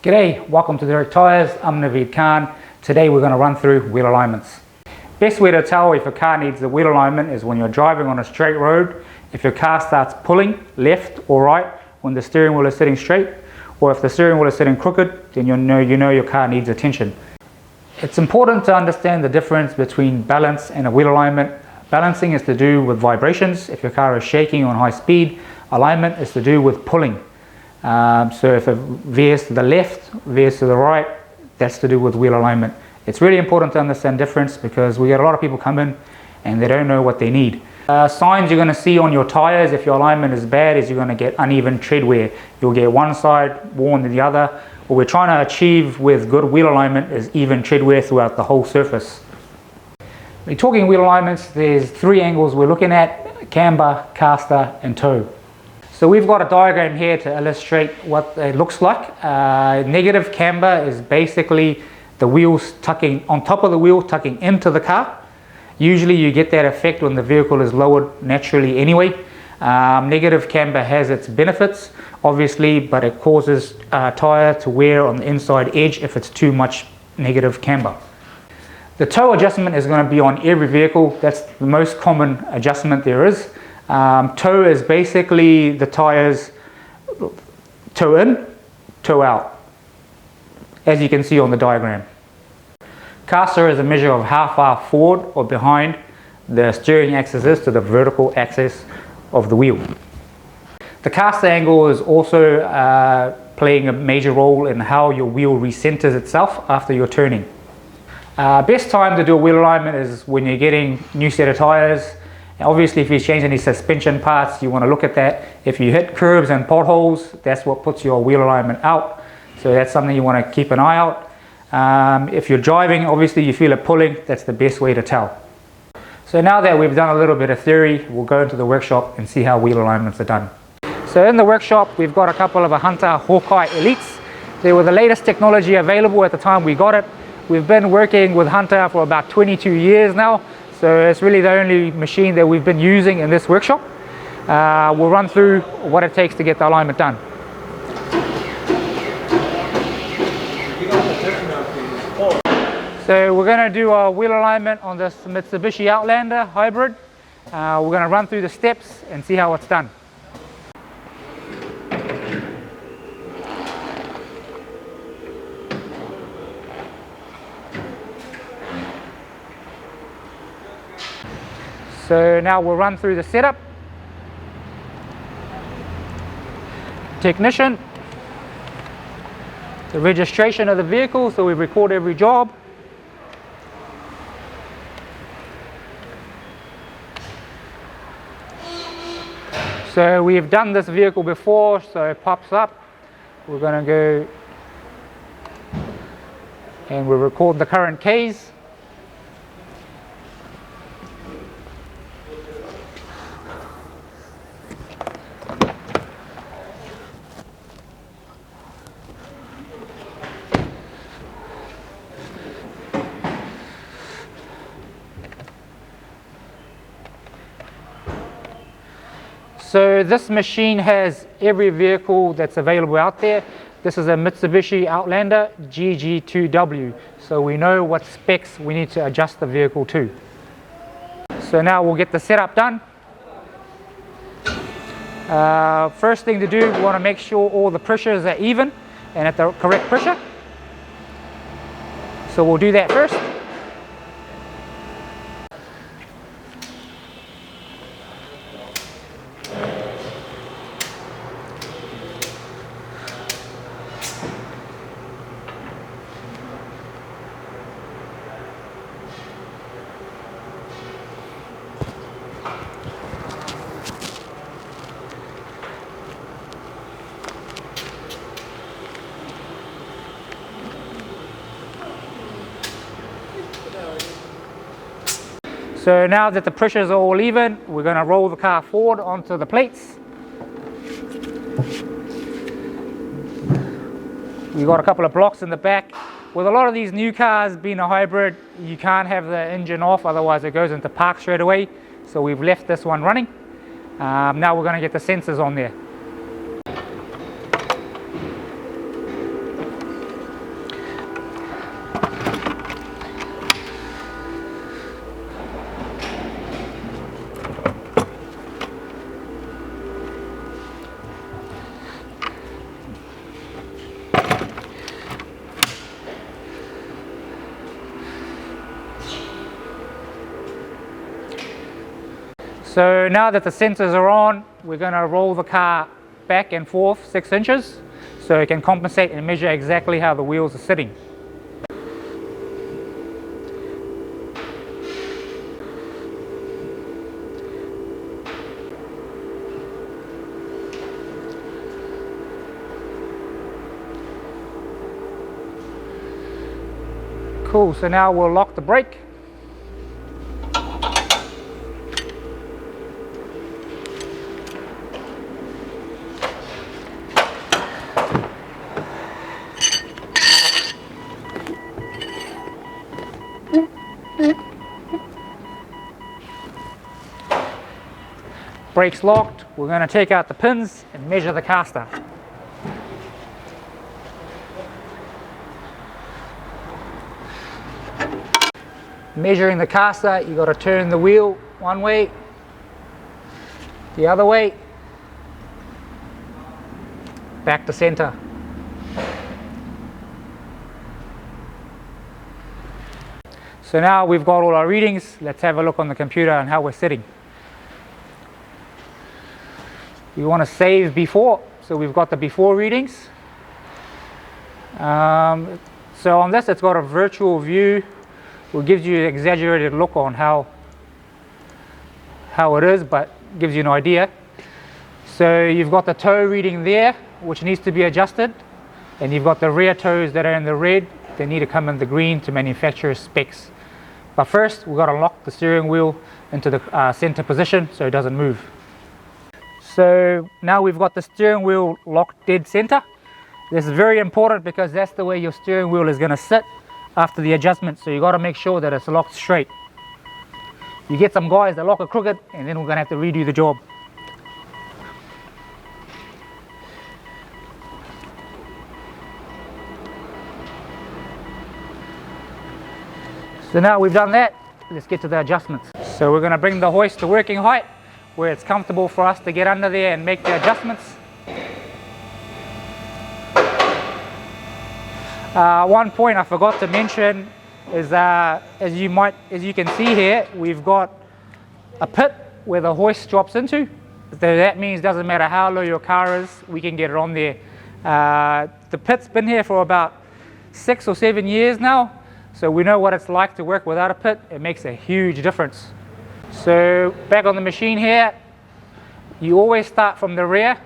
G'day, welcome to Direct Tyres. I'm Naveed Khan. Today we're going to run through wheel alignments. Best way to tell if a car needs a wheel alignment is when you're driving on a straight road. If your car starts pulling left or right when the steering wheel is sitting straight, or if the steering wheel is sitting crooked, then you know your car needs attention. It's important to understand the difference between balance and a wheel alignment. Balancing is to do with vibrations. If your car is shaking on high speed, alignment is to do with pulling. So if it veers to the left, veers to the right, that's to do with wheel alignment. It's really important to understand difference because we get a lot of people come in and they don't know what they need. Signs you're going to see on your tires if your alignment is bad is you're going to get uneven tread wear. You'll get one side worn than the other. What we're trying to achieve with good wheel alignment is even tread wear throughout the whole surface. When you're talking wheel alignments, there's three angles we're looking at: camber, caster and toe. So we've got a diagram here to illustrate what it looks like. Negative camber is basically the wheels tucking on top of the wheel, tucking into the car. Usually you get that effect when the vehicle is lowered naturally anyway. Negative camber has its benefits obviously, but it causes tire to wear on the inside edge if it's too much negative camber. The toe adjustment is going to be on every vehicle. That's the most common adjustment there is. Toe is basically the tires toe in, toe out, as you can see on the diagram. Caster is a measure of how far forward or behind the steering axis is to the vertical axis of the wheel. The caster angle is also playing a major role in how your wheel recenters itself after you're turning. Best time to do a wheel alignment is when you're getting new set of tires. Obviously, if you change any suspension parts, you want to look at that. If you hit curbs and potholes, that's what puts your wheel alignment out. So that's something you want to keep an eye out. If you're driving, obviously you feel it pulling, that's the best way to tell. So now that we've done a little bit of theory, we'll go into the workshop and see how wheel alignments are done. So in the workshop, we've got a couple of Hunter Hawkeye Elites. They were the latest technology available at the time we got it. We've been working with Hunter for about 22 years now. So it's really the only machine that we've been using in this workshop. We'll run through what it takes to get the alignment done. So we're going to do a wheel alignment on this Mitsubishi Outlander hybrid. We're going to run through the steps and see how it's done. So now we'll run through the setup. Technician. The registration of the vehicle, so we record every job. So we've done this vehicle before, so it pops up. We're going to go and we'll record the current Ks. So this machine has every vehicle that's available out there. This is a Mitsubishi Outlander GG2W. So we know what specs we need to adjust the vehicle to. So now we'll get the setup done. First thing to do, we want to make sure all the pressures are even and at the correct pressure. So we'll do that first. So now that the pressures are all even, we're going to roll the car forward onto the plates. We've got a couple of blocks in the back. With a lot of these new cars being a hybrid, you can't have the engine off, otherwise it goes into park straight away. So we've left this one running. Now we're going to get the sensors on there. So now that the sensors are on, we're going to roll the car back and forth 6 inches so it can compensate and measure exactly how the wheels are sitting. Cool, so now we'll lock the brake. Brakes locked, we're going to take out the pins and measure the caster. Measuring the caster, you got to turn the wheel one way, the other way, back to center. So now we've got all our readings. Let's have a look on the computer and how we're sitting. We want to save before, so we've got the before readings. So on this, it's got a virtual view, which gives you an exaggerated look on how it is, but gives you an idea. So you've got the toe reading there, which needs to be adjusted, and you've got the rear toes that are in the red. They need to come in the green to manufacturer's specs. But first, we've got to lock the steering wheel into the center position so it doesn't move. So now we've got the steering wheel locked dead center. This is very important because that's the way your steering wheel is going to sit after the adjustment. So you got to make sure that it's locked straight. You get some guys that lock it crooked, and then we're going to have to redo the job. So now we've done that, let's get to the adjustments. So we're going to bring the hoist to working height, where it's comfortable for us to get under there and make the adjustments. One point I forgot to mention is as you can see here, we've got a pit where the hoist drops into. So that means doesn't matter how low your car is, we can get it on there. The pit's been here for about 6 or 7 years now, so we know what it's like to work without a pit. It makes a huge difference. So back on the machine here, you always start from the rear,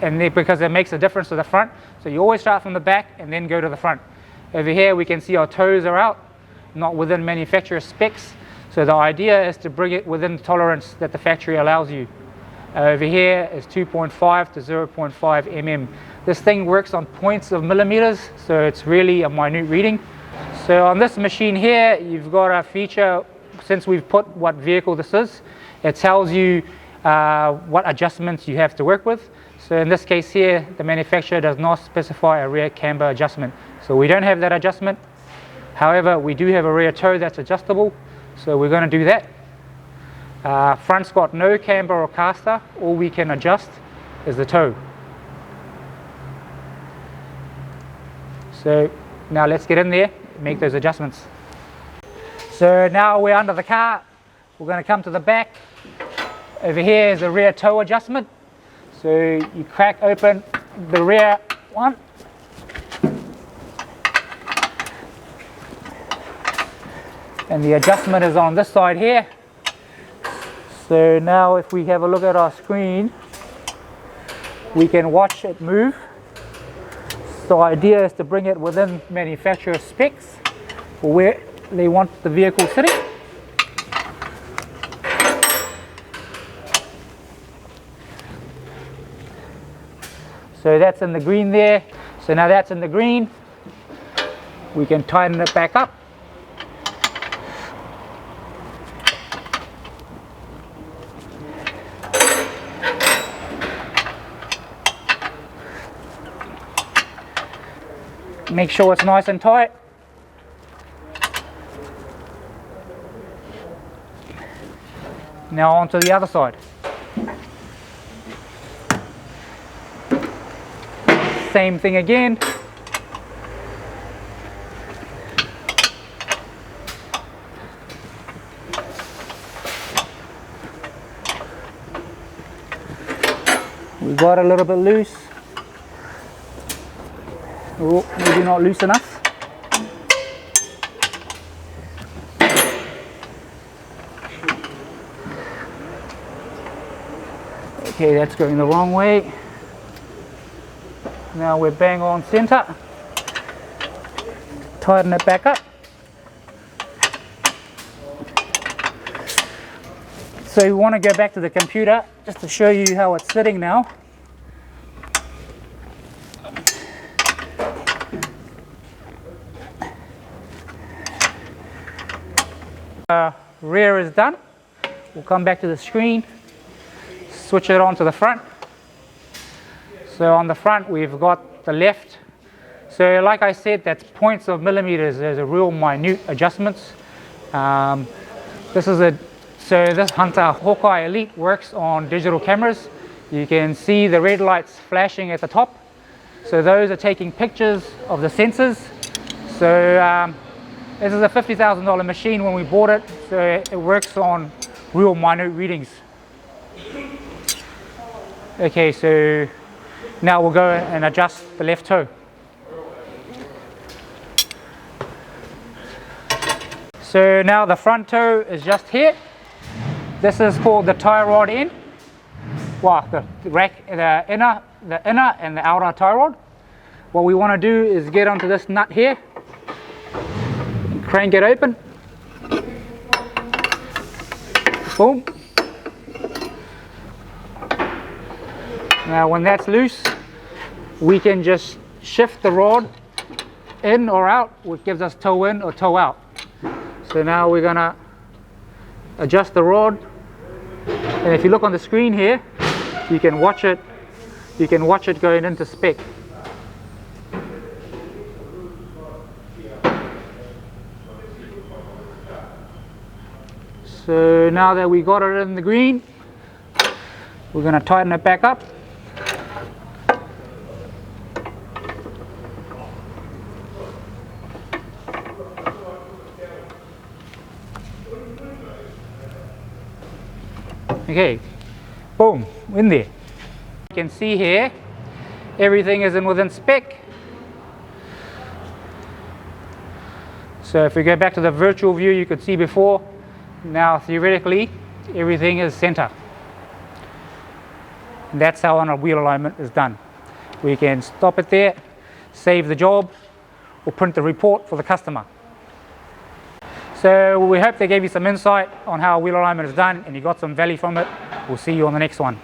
because it makes a difference to the front. So you always start from the back and then go to the front. Over here we can see our toes are out, not within manufacturer specs. So the idea is to bring it within the tolerance that the factory allows you. Over here is 2.5 to 0.5 mm. This thing works on points of millimeters, so it's really a minute reading. So on this machine here, you've got a feature, since we've put what vehicle this is, it tells you what adjustments you have to work with. So in this case here, the manufacturer does not specify a rear camber adjustment. So we don't have that adjustment. However, we do have a rear toe that's adjustable, so we're going to do that. Front's got no camber or caster. All we can adjust is the toe. So now let's get in there and make those adjustments. So now we're under the car. We're going to come to the back. Over here is a rear toe adjustment. So you crack open the rear one. And the adjustment is on this side here. So now if we have a look at our screen, we can watch it move. So the idea is to bring it within manufacturer specs for where they want the vehicle sitting. So that's in the green there. So now that's in the green. We can tighten it back up. Make sure it's nice and tight. Now on to the other side. Same thing again. We got a little bit loose. Oh, maybe not loose enough. Okay, that's going the wrong way. Now we're bang on center. Tighten it back up. So you want to go back to the computer just to show you how it's sitting now. Rear is done. We'll come back to the screen, switch it on to the front. So on the front we've got the left. So like I said, that's points of millimeters. There's a real minute adjustments. This Hunter Hawkeye Elite works on digital cameras. You can see the red lights flashing at the top. So those are taking pictures of the sensors. So this is a $50,000 machine when we bought it. So it works on real minute readings. Okay, so now we'll go and adjust the left toe. So now the front toe is just here. This is called the tie rod end. Well, the inner and the outer tie rod. What we want to do is get onto this nut here, and crank it open. Boom. Now when that's loose, we can just shift the rod in or out, which gives us toe in or toe out. So now we're going to adjust the rod, and if you look on the screen here, you can watch it going into spec. So now that we got it in the green, we're going to tighten it back up. Okay, boom, in there. You can see here, everything is within spec. So if we go back to the virtual view, you could see before, now theoretically, everything is center. And that's how a wheel alignment is done. We can stop it there, save the job, or print the report for the customer. So we hope they gave you some insight on how wheel alignment is done and you got some value from it. We'll see you on the next one.